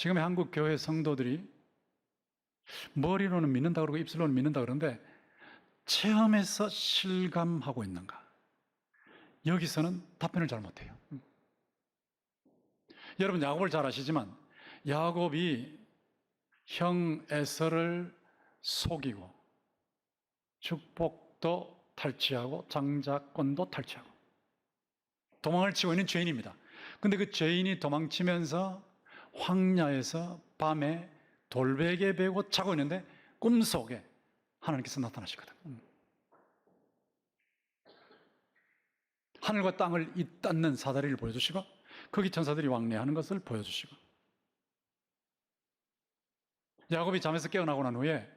지금의 한국 교회 성도들이 머리로는 믿는다 그러고 입술로는 믿는다 그러는데 체험해서 실감하고 있는가? 여기서는 답변을 잘 못해요. 여러분 야곱을 잘 아시지만 야곱이 형 에서를 속이고 축복도 탈취하고 장자권도 탈취하고 도망을 치고 있는 죄인입니다. 근데 그 죄인이 도망치면서 황야에서 밤에 돌베개 베고 자고 있는데 꿈속에 하나님께서 나타나시거든. 하늘과 땅을 잇닿는 사다리를 보여주시고 거기 천사들이 왕래하는 것을 보여주시고 야곱이 잠에서 깨어나고 난 후에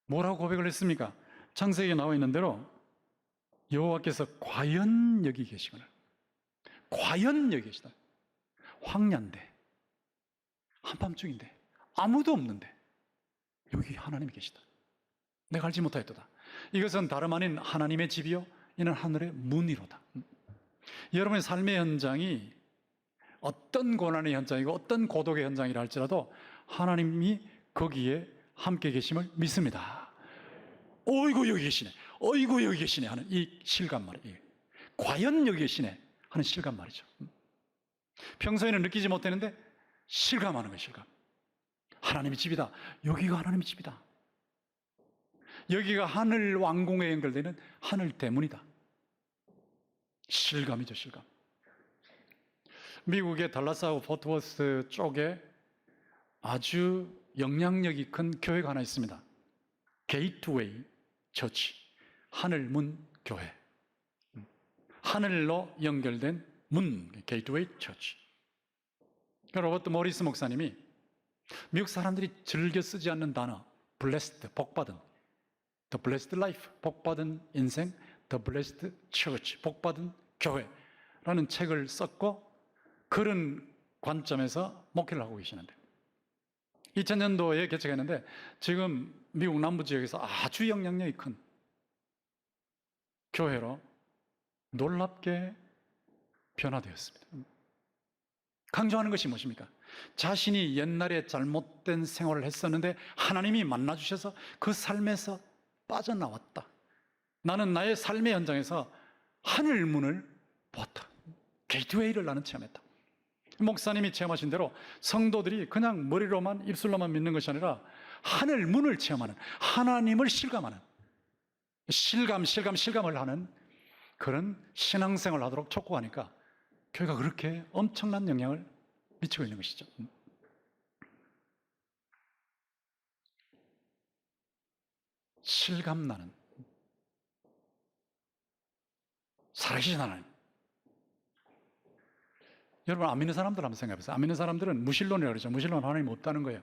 뭐라고 고백을 했습니까? 창세기에 나와 있는 대로 여호와께서 과연 여기 계시거늘 과연 여기 계시다. 황야인데 한밤중인데 아무도 없는데 여기 하나님이 계시다. 내가 알지 못하였도다. 이것은 다름 아닌 하나님의 집이요 이는 하늘의 문이로다. 여러분의 삶의 현장이 어떤 고난의 현장이고 어떤 고독의 현장이라 할지라도 하나님이 거기에 함께 계심을 믿습니다. 어이구 여기 계시네, 어이구 여기 계시네 하는 이 실감 말이에요. 과연 여기 계시네 하는 실감 말이죠. 평소에는 느끼지 못했는데 실감하는 거예요. 실감. 하나님의 집이다. 여기가 하나님의 집이다. 여기가 하늘 왕궁에 연결되는 하늘 대문이다. 실감이죠. 실감. 미국의 달라스하고 포트워스 쪽에 아주 영향력이 큰 교회가 하나 있습니다. 게이트웨이 처치, 하늘문 교회. 하늘로 연결된 문, 게이트웨이 처치. 로버트 모리스 목사님이 미국 사람들이 즐겨 쓰지 않는 단어, blessed, 복받은, the blessed life, 복받은 인생, the blessed church, 복받은 교회라는 책을 썼고 그런 관점에서 목회를 하고 계시는데 2000년도에 개척했는데 지금 미국 남부 지역에서 아주 영향력이 큰 교회로 놀랍게 변화되었습니다. 강조하는 것이 무엇입니까? 자신이 옛날에 잘못된 생활을 했었는데 하나님이 만나주셔서 그 삶에서 빠져나왔다. 나는 나의 삶의 현장에서 하늘문을 보았다. 게이트웨이를 나는 체험했다. 목사님이 체험하신 대로 성도들이 그냥 머리로만 입술로만 믿는 것이 아니라 하늘문을 체험하는, 하나님을 실감하는, 실감을 하는 그런 신앙생활을 하도록 촉구하니까 교회가 그렇게 엄청난 영향을 미치고 있는 것이죠. 실감나는 살아계신 하나님. 여러분 안 믿는 사람들 한번 생각해 보세요. 안 믿는 사람들은 무신론이라고 그러죠. 무신론 하나님이 없다는 거예요.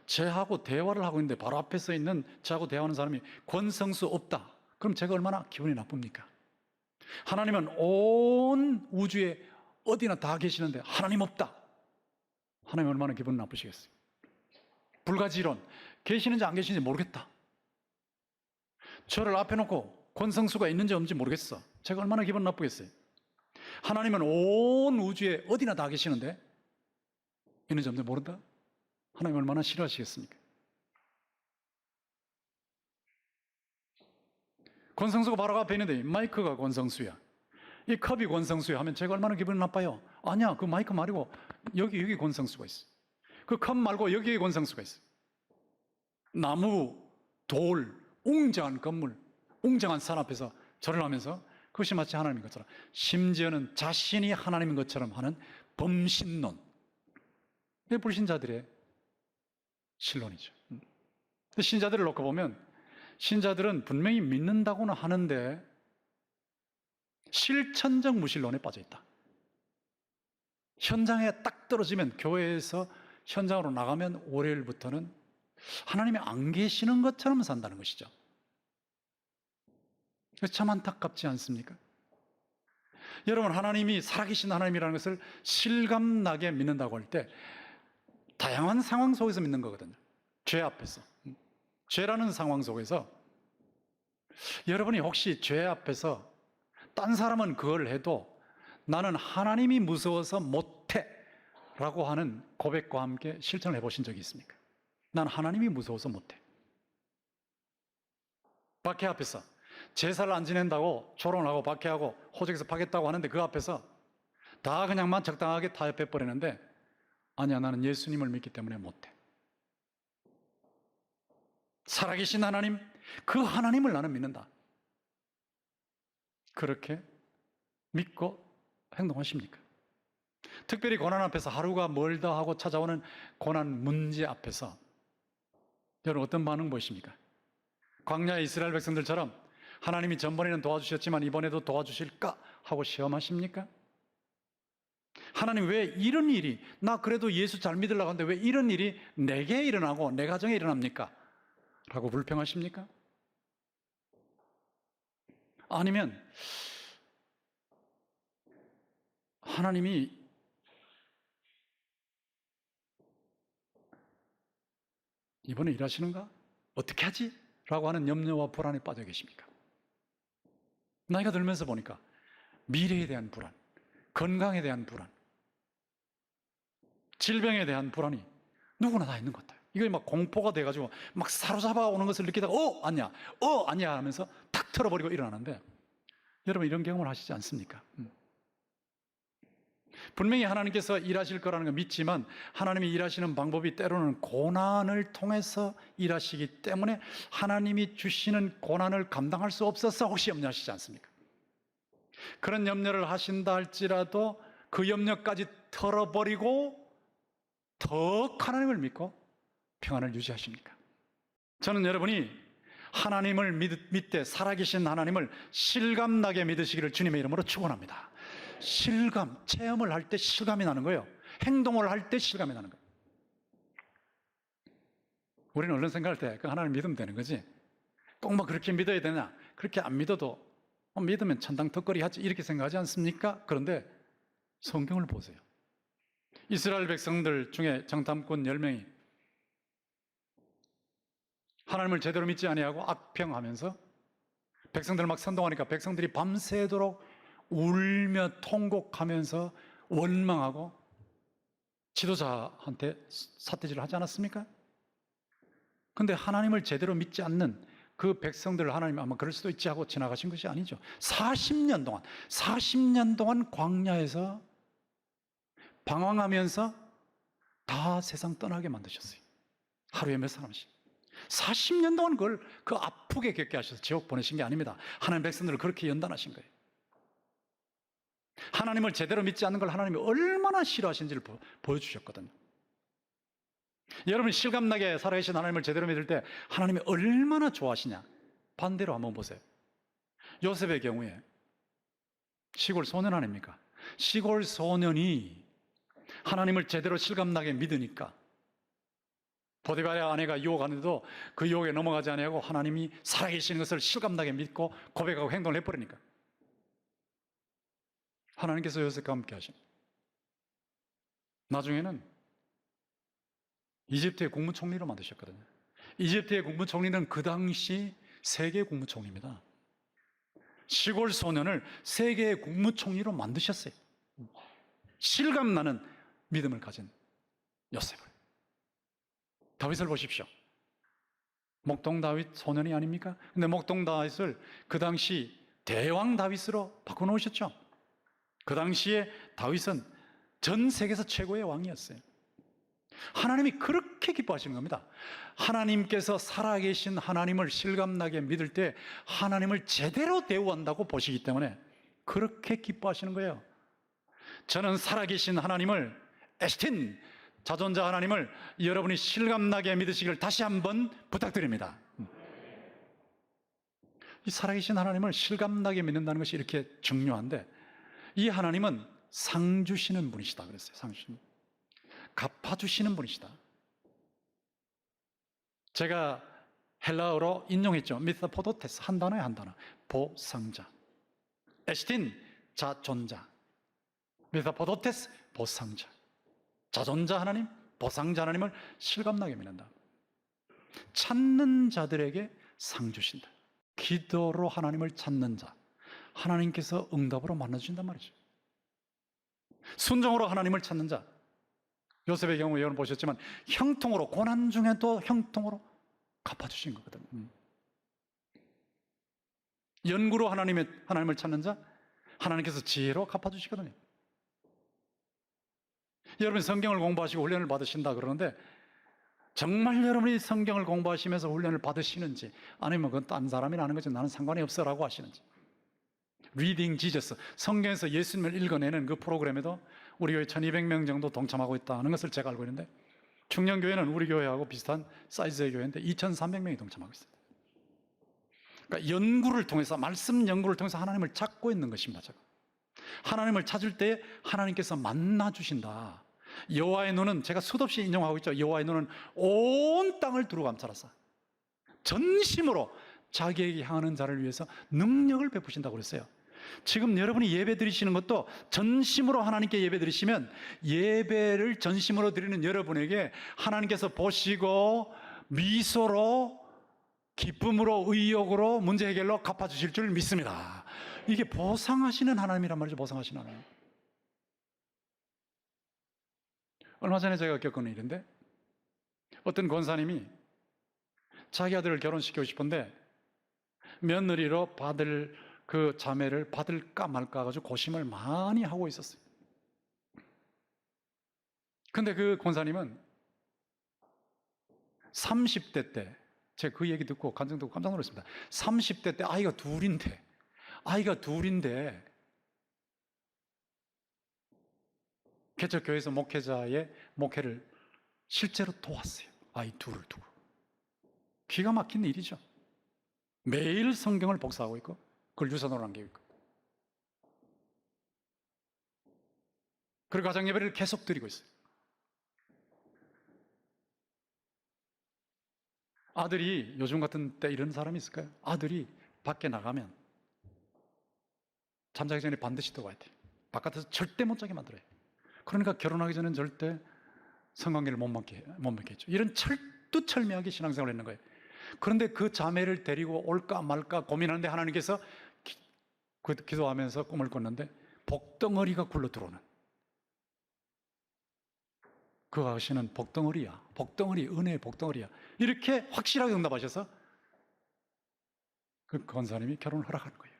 쟤하고 대화를 하고 있는데 바로 앞에 서 있는 쟤하고 대화하는 사람이 권성수 없다. 그럼 제가 얼마나 기분이 나쁩니까? 하나님은 온 우주에 어디나 다 계시는데 하나님 없다. 하나님 얼마나 기분 나쁘시겠어요? 불가지론, 계시는지 안 계시는지 모르겠다. 저를 앞에 놓고 권성수가 있는지 없는지 모르겠어. 제가 얼마나 기분 나쁘겠어요? 하나님은 온 우주에 어디나 다 계시는데 있는지 없는지 모른다? 하나님 얼마나 싫어하시겠습니까? 권성수가 바로 앞에 있는데 마이크가 권성수야. 이 컵이 권성수야 하면 제가 얼마나 기분이 나빠요? 아니야, 그 마이크 말고 여기 권성수가 있어. 그 컵 말고 여기에 권성수가 있어. 나무, 돌, 웅장한 건물, 웅장한 산 앞에서 절을 하면서 그것이 마치 하나님인 것처럼, 심지어는 자신이 하나님인 것처럼 하는 범신론. 이게 불신자들의 신론이죠. 근데 신자들을 놓고 보면 신자들은 분명히 믿는다고는 하는데 실천적 무신론에 빠져 있다. 현장에 딱 떨어지면, 교회에서 현장으로 나가면 월요일부터는 하나님이 안 계시는 것처럼 산다는 것이죠. 참 안타깝지 않습니까? 여러분, 하나님이 살아계신 하나님이라는 것을 실감나게 믿는다고 할 때 다양한 상황 속에서 믿는 거거든요. 죄 앞에서, 죄라는 상황 속에서 여러분이 혹시 죄 앞에서 딴 사람은 그걸 해도 나는 하나님이 무서워서 못해 라고 하는 고백과 함께 실천을 해보신 적이 있습니까? 난 하나님이 무서워서 못해. 박해 앞에서 제사를 안 지낸다고 조롱하고 박해하고 호적에서 파겠다고 하는데 그 앞에서 다 그냥만 적당하게 타협해버리는데 아니야, 나는 예수님을 믿기 때문에 못해. 살아계신 하나님, 그 하나님을 나는 믿는다. 그렇게 믿고 행동하십니까? 특별히 고난 앞에서 하루가 멀다 하고 찾아오는 고난 문제 앞에서 여러분 어떤 반응 보이십니까? 광야의 이스라엘 백성들처럼 하나님이 전번에는 도와주셨지만 이번에도 도와주실까 하고 시험하십니까? 하나님 왜 이런 일이, 나 그래도 예수 잘 믿으려고 하는데 왜 이런 일이 내게 일어나고 내 가정에 일어납니까? 라고 불평하십니까? 아니면 하나님이 이번에 일하시는가? 어떻게 하지? 라고 하는 염려와 불안에 빠져 계십니까? 나이가 들면서 보니까 미래에 대한 불안, 건강에 대한 불안, 질병에 대한 불안이 누구나 다 있는 것 같아요. 이거 막 공포가 돼가지고 막 사로잡아 오는 것을 느끼다가 아니야, 아니야 하면서 탁 털어버리고 일어나는데 여러분 이런 경험을 하시지 않습니까? 분명히 하나님께서 일하실 거라는 걸 믿지만 하나님이 일하시는 방법이 때로는 고난을 통해서 일하시기 때문에 하나님이 주시는 고난을 감당할 수 없어서 혹시 염려하시지 않습니까? 그런 염려를 하신다 할지라도 그 염려까지 털어버리고 더 하나님을 믿고 평안을 유지하십니까? 저는 여러분이 하나님을 믿되 살아계신 하나님을 실감나게 믿으시기를 주님의 이름으로 축원합니다. 실감, 체험을 할 때 실감이 나는 거예요. 행동을 할 때 실감이 나는 거예요. 우리는 얼른 생각할 때 그 하나님 믿으면 되는 거지. 꼭 뭐 그렇게 믿어야 되냐? 그렇게 안 믿어도 믿으면 천당 덕거리 하지 이렇게 생각하지 않습니까? 그런데 성경을 보세요. 이스라엘 백성들 중에 정탐꾼 10명이 하나님을 제대로 믿지 아니하고 악평하면서 백성들 막 선동하니까 백성들이 밤새도록 울며 통곡하면서 원망하고 지도자한테 삿대질을 하지 않았습니까? 근데 하나님을 제대로 믿지 않는 그 백성들을 하나님 아마 그럴 수도 있지 하고 지나가신 것이 아니죠. 40년 동안 광야에서 방황하면서 다 세상 떠나게 만드셨어요. 하루에 몇 사람씩. 40년 동안 그걸 그 아프게 겪게 하셔서 지옥 보내신 게 아닙니다. 하나님 백성들을 그렇게 연단하신 거예요. 하나님을 제대로 믿지 않는 걸 하나님이 얼마나 싫어하시는지를 보여주셨거든요. 여러분이 실감나게 살아계신 하나님을 제대로 믿을 때 하나님이 얼마나 좋아하시냐? 반대로 한번 보세요. 요셉의 경우에 시골 소년 아닙니까? 시골 소년이 하나님을 제대로 실감나게 믿으니까 보디발의 아내가 유혹하는데도 그 유혹에 넘어가지 아니하고 하나님이 살아계시는 것을 실감나게 믿고 고백하고 행동을 해버리니까 하나님께서 요셉과 함께 하십니다. 나중에는 이집트의 국무총리로 만드셨거든요. 이집트의 국무총리는 그 당시 세계 국무총리입니다. 시골 소년을 세계의 국무총리로 만드셨어요. 실감나는 믿음을 가진 요셉을. 다윗을 보십시오. 목동 다윗 소년이 아닙니까? 근데 목동 다윗을 그 당시 대왕 다윗으로 바꿔놓으셨죠. 그 당시에 다윗은 전 세계에서 최고의 왕이었어요. 하나님이 그렇게 기뻐하시는 겁니다. 하나님께서 살아계신 하나님을 실감나게 믿을 때 하나님을 제대로 대우한다고 보시기 때문에 그렇게 기뻐하시는 거예요. 저는 살아계신 하나님을 에스틴 자존자 하나님을 여러분이 실감나게 믿으시기를 다시 한번 부탁드립니다. 이 살아계신 하나님을 실감나게 믿는다는 것이 이렇게 중요한데 이 하나님은 상 주시는 분이시다 그랬어요. 상 주시는 분. 갚아주시는 분이시다. 제가 헬라어로 인용했죠. 미타포도테스, 한 단어에 한 단어. 보상자. 에스틴, 자존자. 미타포도테스, 보상자. 자존자 하나님, 보상자 하나님을 실감나게 믿는다. 찾는 자들에게 상 주신다. 기도로 하나님을 찾는 자, 하나님께서 응답으로 만나주신단 말이죠. 순종으로 하나님을 찾는 자, 요셉의 경우 여러분 보셨지만 형통으로, 고난 중에도 형통으로 갚아주신 거거든요. 연구로 하나님을 찾는 자, 하나님께서 지혜로 갚아주시거든요. 여러분 성경을 공부하시고 훈련을 받으신다 그러는데, 정말 여러분이 성경을 공부하시면서 훈련을 받으시는지, 아니면 그건 딴 사람이 하는 거지 나는 상관이 없어라고 하시는지. 리딩 지저스, 성경에서 예수님을 읽어내는 그 프로그램에도 우리 교회 1200명 정도 동참하고 있다는 것을 제가 알고 있는데, 충녕교회는 우리 교회하고 비슷한 사이즈의 교회인데 2300명이 동참하고 있어요. 그러니까 연구를 통해서, 말씀 연구를 통해서 하나님을 찾고 있는 것입니다. 제가 하나님을 찾을 때 하나님께서 만나 주신다. 여호와의 눈은, 제가 수없이 인용하고 있죠. 여호와의 눈은 온 땅을 두루 감찰하사 전심으로 자기에게 향하는 자를 위해서 능력을 베푸신다고 그랬어요. 지금 여러분이 예배 드리시는 것도 전심으로 하나님께 예배 드리시면, 예배를 전심으로 드리는 여러분에게 하나님께서 보시고 미소로, 기쁨으로, 의욕으로, 문제 해결로 갚아주실 줄 믿습니다. 이게 보상하시는 하나님이란 말이죠. 보상하시는 하나님. 얼마 전에 제가 겪은 일인데, 어떤 권사님이 자기 아들을 결혼시키고 싶은데 며느리로 받을 그 자매를 받을까 말까 가지고 고심을 많이 하고 있었어요. 근데 그 권사님은 30대 때, 제가 그 얘기 듣고 간증 듣고 깜짝 놀랐습니다. 30대 때 아이가 둘인데 개척교회에서 목회자의 목회를 실제로 도왔어요. 아이 둘을 두고. 기가 막힌 일이죠. 매일 성경을 복사하고 있고 그걸 유선으로 남기고 있고, 그리고 가정 예배를 계속 드리고 있어요. 아들이, 요즘 같은 때 이런 사람이 있을까요? 아들이 밖에 나가면 잠자기 전에 반드시 들어와야 돼요. 바깥에서 절대 못 자게 만들어요. 그러니까 결혼하기 전에는 절대 성관계를 못 맺게 했죠. 이런 철두철미하게 신앙생활을 했는 거예요. 그런데 그 자매를 데리고 올까 말까 고민하는데 하나님께서 기도하면서 꿈을 꿨는데 복덩어리가 굴러 들어오는, 그 아가씨는 복덩어리야, 복덩어리, 은혜의 복덩어리야, 이렇게 확실하게 응답하셔서 그 권사님이 결혼을 허락하는 거예요.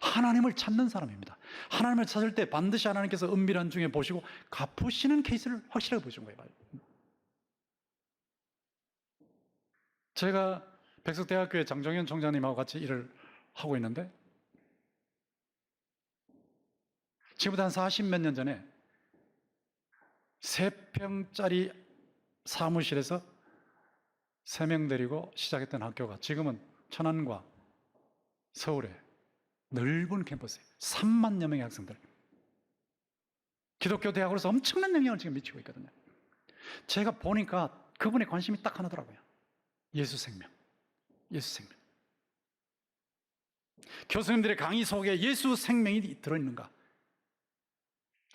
하나님을 찾는 사람입니다. 하나님을 찾을 때 반드시 하나님께서 은밀한 중에 보시고 갚으시는 케이스를 확실하게 보신 거예요. 제가 백석대학교의 장정현 총장님하고 같이 일을 하고 있는데, 지금부터 한 40몇 년 전에 3평짜리 사무실에서 3명 데리고 시작했던 학교가 지금은 천안과 서울에 넓은 캠퍼스에 3만여 명의 학생들, 기독교 대학으로서 엄청난 영향을 지금 미치고 있거든요. 제가 보니까 그분의 관심이 딱 하나더라고요. 예수 생명. 예수 생명. 교수님들의 강의 속에 예수 생명이 들어있는가?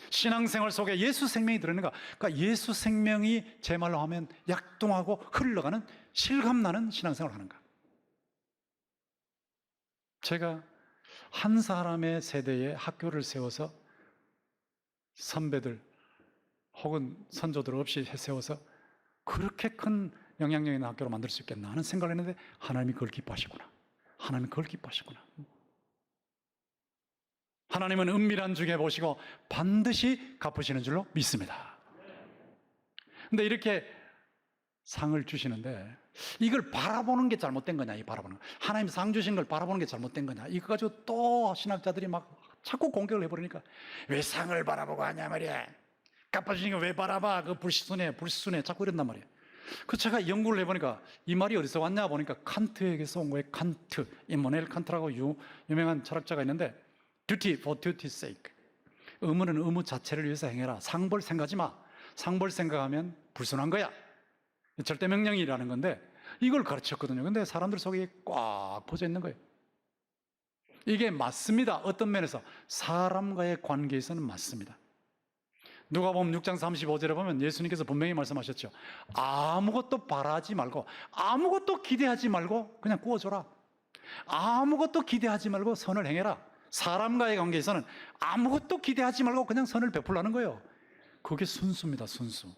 신앙생활 속에 예수 생명이 들어있는가? 그러니까 예수 생명이 제 말로 하면 약동하고 흘러가는, 실감나는 신앙생활을 하는가? 제가 한 사람의 세대에 학교를 세워서 선배들 혹은 선조들 없이 세워서 그렇게 큰 영향력 있는 학교로 만들 수 있겠나 하는 생각을 했는데, 하나님이 그걸 기뻐하시구나. 하나님은 그걸 기뻐하시구나. 하나님은 은밀한 중에 보시고 반드시 갚으시는 줄로 믿습니다. 근데 이렇게 상을 주시는데 이걸 바라보는 게 잘못된 거냐, 이 바라보는 거. 하나님 상 주신 걸 바라보는 게 잘못된 거냐, 이거 가지고 또 신학자들이 막 자꾸 공격을 해버리니까, 왜 상을 바라보고 하냐 말이야, 갚아주신 거 왜 바라봐, 그 불순해 자꾸 이런단 말이에요. 그 제가 연구를 해보니까 이 말이 어디서 왔냐 보니까 칸트에게서 온 거예요. 칸트, 임마누엘 칸트라고 유명한 철학자가 있는데, duty for duty's sake, 의무는 의무 자체를 위해서 행해라. 상 볼 생각하지 마. 상 볼 생각하면 불순한 거야. 절대 명령이라는 건데 이걸 가르쳤거든요. 근데 사람들 속에 꽉 퍼져 있는 거예요. 이게 맞습니다. 어떤 면에서 사람과의 관계에서는 맞습니다. 누가복음 6장 35절에 보면 예수님께서 분명히 말씀하셨죠. 아무것도 바라지 말고, 아무것도 기대하지 말고 그냥 구워줘라. 아무것도 기대하지 말고 선을 행해라. 사람과의 관계에서는 아무것도 기대하지 말고 그냥 선을 베풀라는 거예요. 그게 순수입니다. 순수.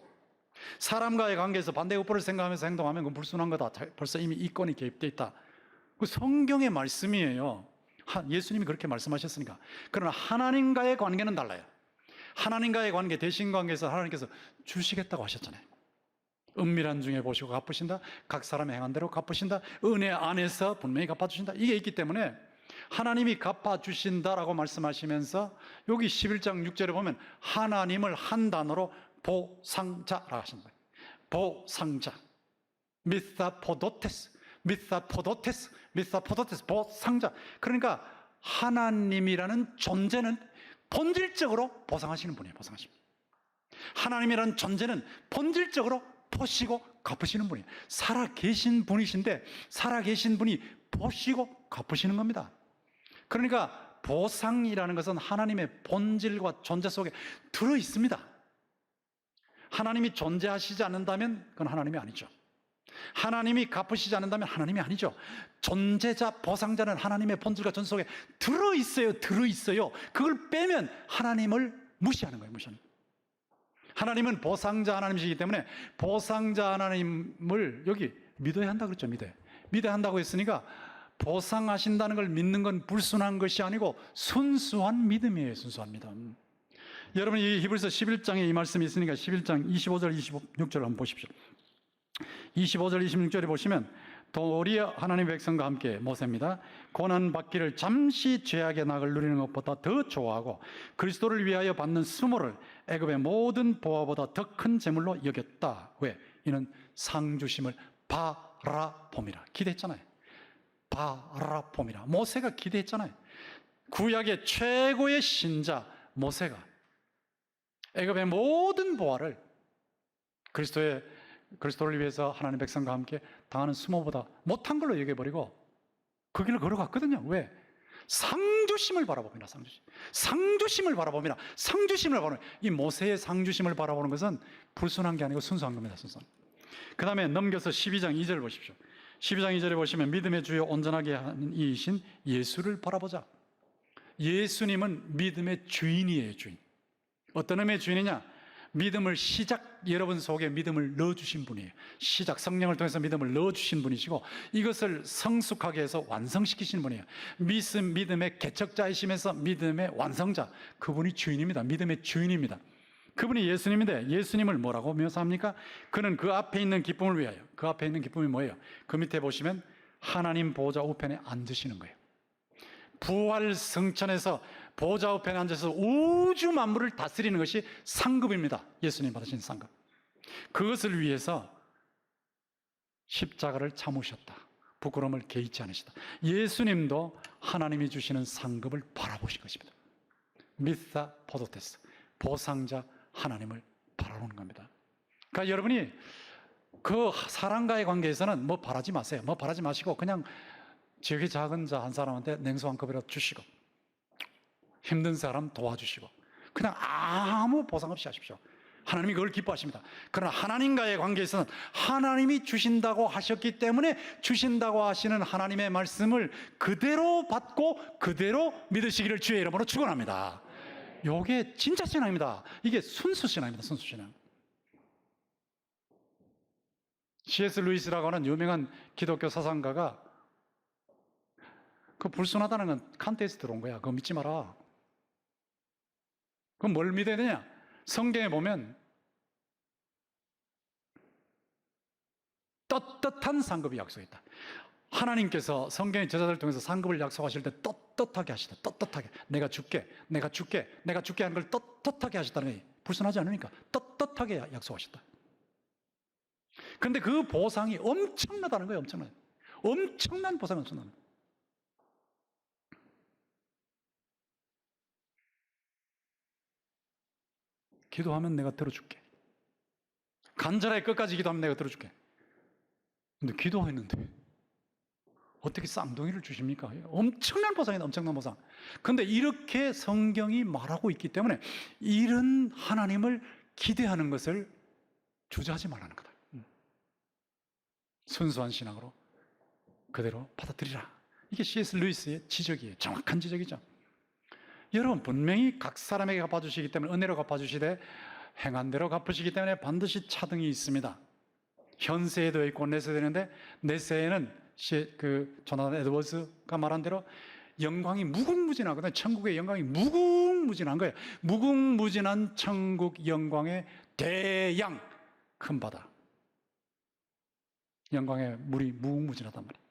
사람과의 관계에서 반대급부를 생각하면서 행동하면 그건 불순한 거다. 벌써 이미 이권이 개입되어 있다. 그 성경의 말씀이에요. 예수님이 그렇게 말씀하셨으니까. 그러나 하나님과의 관계는 달라요. 하나님과의 관계, 대신 관계에서 하나님께서 주시겠다고 하셨잖아요. 은밀한 중에 보시고 갚으신다. 각 사람의 행한 대로 갚으신다. 은혜 안에서 분명히 갚아주신다. 이게 있기 때문에 하나님이 갚아주신다라고 말씀하시면서 여기 11장 6절에 보면 하나님을 한 단어로 보상자라고 하신다. 보상자. 미사포도테스. 보상자. 그러니까 하나님이라는 존재는 본질적으로 보상하시는 분이에요. 보상하십니다. 하나님이라는 존재는 본질적으로 보시고 갚으시는 분이에요. 살아계신 분이신데 살아계신 분이 보시고 갚으시는 겁니다. 그러니까 보상이라는 것은 하나님의 본질과 존재 속에 들어 있습니다. 하나님이 존재하시지 않는다면 그건 하나님이 아니죠. 하나님이 갚으시지 않는다면 하나님이 아니죠. 존재자, 보상자는 하나님의 본질과 존재 속에 들어있어요. 들어있어요. 그걸 빼면 하나님을 무시하는 거예요. 무시하는 거예요. 하나님은 보상자 하나님이시기 때문에 보상자 하나님을 여기 믿어야 한다 그랬죠. 믿어야 한다고 했으니까 보상하신다는 걸 믿는 건 불순한 것이 아니고 순수한 믿음이에요. 순수한 믿음. 여러분 이 히브리서 11장에 이 말씀이 있으니까 11장 25절 26절 한번 보십시오. 25절 26절에 보시면 도리어 하나님의 백성과 함께 모세입니다. 고난받기를 잠시 죄악의 낙을 누리는 것보다 더 좋아하고 그리스도를 위하여 받는 수모를 애굽의 모든 보화보다 더 큰 재물로 여겼다. 왜? 이는 상 주심을 바라봄이라. 기대했잖아요. 바라봄이라. 모세가 기대했잖아요. 구약의 최고의 신자 모세가 애굽의 모든 보화를 그리스도를 위해서 하나님의 백성과 함께 당하는 수모보다 못한 걸로 여겨버리고 그 길을 걸어갔거든요. 왜? 상주심을 바라봅니다. 상주심을 바라봅니다. 상주심을 바라봅니다. 이 모세의 상주심을 바라보는 것은 불순한 게 아니고 순수한 겁니다. 순수한. 그 다음에 넘겨서 12장 2절 보십시오. 12장 2절에 보시면 믿음의 주요 온전하게 하는 이이신 예수를 바라보자. 예수님은 믿음의 주인이에요. 주인. 어떤 의미의 주인이냐? 믿음을 여러분 속에 믿음을 넣어주신 분이에요. 성령을 통해서 믿음을 넣어주신 분이시고 이것을 성숙하게 해서 완성시키신 분이에요. 믿음의 개척자이시면서 믿음의 완성자, 그분이 주인입니다. 믿음의 주인입니다. 그분이 예수님인데 예수님을 뭐라고 묘사합니까? 그는 그 앞에 있는 기쁨을 위하여. 그 앞에 있는 기쁨이 뭐예요? 그 밑에 보시면 하나님 보좌 우편에 앉으시는 거예요. 부활 성천에서 보좌 우편에 앉아서 우주 만물을 다스리는 것이 상급입니다. 예수님 받으신 상급. 그것을 위해서 십자가를 참으셨다. 부끄러움을 개의치 않으시다. 예수님도 하나님이 주시는 상급을 바라보신 것입니다. 미사 포도테스, 보상자 하나님을 바라보는 겁니다. 그러니까 여러분이 그 사람과의 관계에서는 뭐 바라지 마세요. 뭐 바라지 마시고 그냥 지역의 작은 자 한 사람한테 냉수 한 컵이라도 주시고 힘든 사람 도와주시고 그냥 아무 보상 없이 하십시오. 하나님이 그걸 기뻐하십니다. 그러나 하나님과의 관계에서는 하나님이 주신다고 하셨기 때문에 주신다고 하시는 하나님의 말씀을 그대로 받고 그대로 믿으시기를 주의 이름으로 축원합니다. 이게 진짜 신앙입니다. 이게 순수 신앙입니다. 순수 신앙. C.S. 루이스라고 하는 유명한 기독교 사상가가 그 불순하다는 건 칸트에서 들어온 거야. 그거 믿지 마라. 그럼 뭘 믿어야 되냐? 성경에 보면 떳떳한 상급이 약속했다. 하나님께서 성경의 제자들을 통해서 상급을 약속하실 때 떳떳하게 하시다. 떳떳하게. 내가 줄게 하는 걸 떳떳하게 하셨다는 거예요. 불순하지 않으니까 떳떳하게 약속하셨다. 그런데 그 보상이 엄청나다는 거예요. 엄청난 보상이 엄청나는 거예요. 기도하면 내가 들어줄게. 간절하게 끝까지 기도하면 내가 들어줄게. 근데 기도했는데 어떻게 쌍둥이를 주십니까? 엄청난 보상이다. 엄청난 보상. 그런데 이렇게 성경이 말하고 있기 때문에 이런 하나님을 기대하는 것을 주저하지 말라는 거다. 순수한 신앙으로 그대로 받아들이라. 이게 C.S. 루이스의 지적이에요. 정확한 지적이죠. 여러분 분명히 각 사람에게 갚아주시기 때문에 은혜로 갚아주시되 행한 대로 갚으시기 때문에 반드시 차등이 있습니다. 현세에도 있고 내세도 있는데, 내세에는 조나단 에드워즈가 말한 대로 영광이 무궁무진하거든요. 천국의 영광이 무궁무진한 거예요. 무궁무진한 천국 영광의 대양, 큰 바다. 영광의 물이 무궁무진하단 말이에요.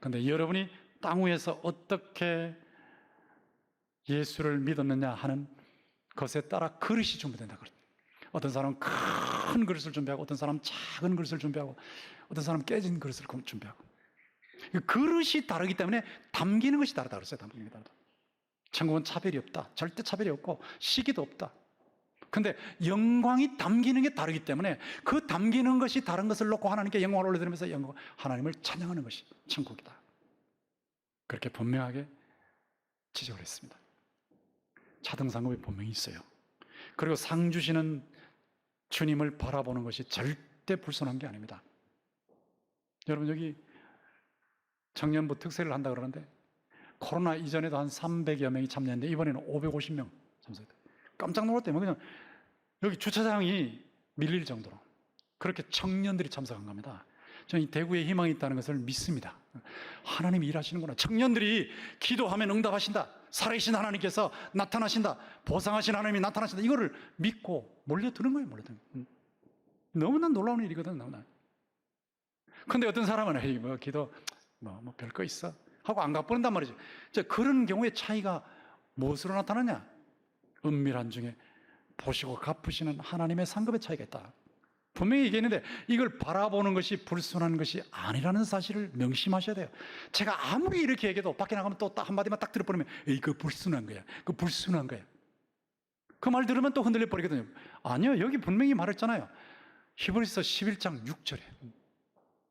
그런데 여러분이 땅 위에서 어떻게 예수를 믿었느냐 하는 것에 따라 그릇이 준비된다 그래요. 어떤 사람은 큰 그릇을 준비하고, 어떤 사람은 작은 그릇을 준비하고, 어떤 사람은 깨진 그릇을 준비하고. 그릇이 다르기 때문에 담기는 것이 다르다 그랬어요. 담기는 게 다르다. 천국은 차별이 없다. 절대 차별이 없고 시기도 없다. 근데 영광이 담기는 게 다르기 때문에 그 담기는 것이 다른 것을 놓고 하나님께 영광을 올려드리면서 하나님을 찬양하는 것이 천국이다. 그렇게 분명하게 지적을 했습니다. 차등상급이 분명히 있어요. 그리고 상 주시는 주님을 바라보는 것이 절대 불순한 게 아닙니다. 여러분, 여기 청년부 특세를 한다 그러는데 코로나 이전에도 한 300여 명이 참여했는데 이번에는 550명 참석했다. 깜짝 놀랐대요. 그냥 여기 주차장이 밀릴 정도로 그렇게 청년들이 참석한 겁니다. 저는 이 대구에 희망이 있다는 것을 믿습니다. 하나님이 일하시는구나. 청년들이 기도하면 응답하신다. 살아계신 하나님께서 나타나신다. 보상하신 하나님이 나타나신다. 이거를 믿고 몰려드는 거예요. 몰려드는 거예요. 너무나 놀라운 일이거든. 너무나. 근데 어떤 사람은 에이, 뭐 기도 뭐 별거 있어 하고 안 갚는단 말이죠. 그런 경우에 차이가 무엇으로 나타나냐? 은밀한 중에 보시고 갚으시는 하나님의 상급의 차이가 있다. 분명히 얘기했는데 이걸 바라보는 것이 불순한 것이 아니라는 사실을 명심하셔야 돼요. 제가 아무리 이렇게 얘기해도 밖에 나가면 또 한마디만 딱 들어버리면 에이, 그거 불순한 거야. 그거 불순한 거야. 그 말 들으면 또 흔들려 버리거든요. 아니요, 여기 분명히 말했잖아요. 히브리서 11장 6절에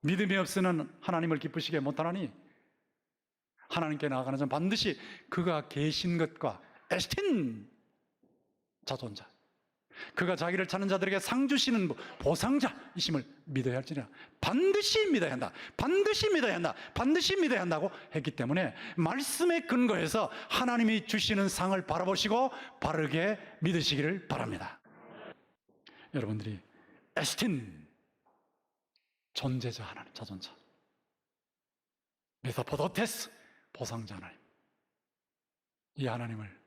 믿음이 없으면 하나님을 기쁘시게 못하나니 하나님께 나아가는 자는 반드시 그가 계신 것과 에스틴 자존자, 그가 자기를 찾는 자들에게 상 주시는 보상자이심을 믿어야 할지니라. 반드시 믿어야 한다. 반드시 믿어야 한다. 반드시 믿어야 한다고 했기 때문에 말씀에 근거해서 하나님이 주시는 상을 바라보시고 바르게 믿으시기를 바랍니다. 여러분들이 에스틴 존재자 하나님, 자존자, 메타포도테스 보상자 하나님, 이 하나님을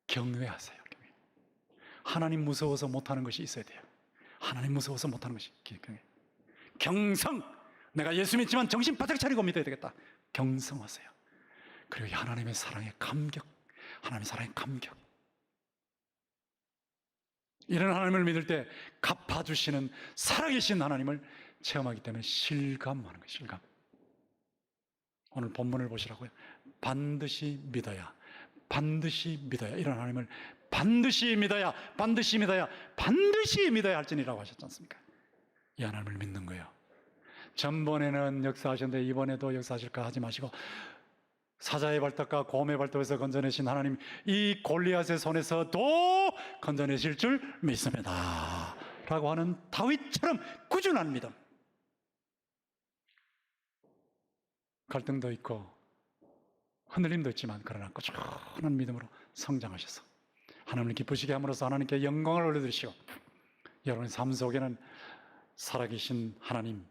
경외하세요. 하나님 무서워서 못하는 것이 있어야 돼요. 하나님 무서워서 못하는 것이 경성, 내가 예수 믿지만 정신 바짝 차리고 믿어야 되겠다. 경성하세요. 그리고 하나님의 사랑에 감격, 하나님의 사랑에 감격. 이런 하나님을 믿을 때 갚아주시는 살아계신 하나님을 체험하기 때문에 실감하는 거예요. 실감. 오늘 본문을 보시라고요. 반드시 믿어야, 반드시 믿어야, 이런 하나님을 반드시 믿어야, 반드시 믿어야, 반드시 믿어야 할지니라고 하셨지 않습니까? 이 하나님을 믿는 거예요. 전번에는 역사하셨는데 이번에도 역사하실까 하지 마시고 사자의 발톱과 곰의 발톱에서 건져내신 하나님, 이 골리앗의 손에서도 건져내실 줄 믿습니다 라고 하는 다윗처럼 꾸준한 믿음. 갈등도 있고 흔들림도 있지만 그러나 꾸준한 믿음으로 성장하셔서 하나님을 기쁘시게 함으로써 하나님께 영광을 올려드리시고 여러분의 삶 속에는 살아계신 하나님,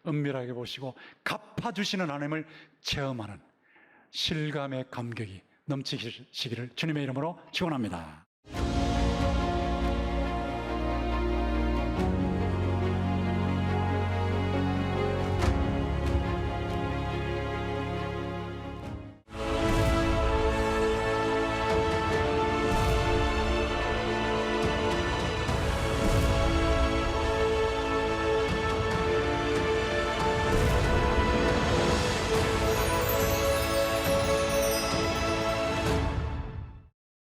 은밀하게 보시고 갚아주시는 하나님을 체험하는 실감의 감격이 넘치시기를 주님의 이름으로 축원합니다.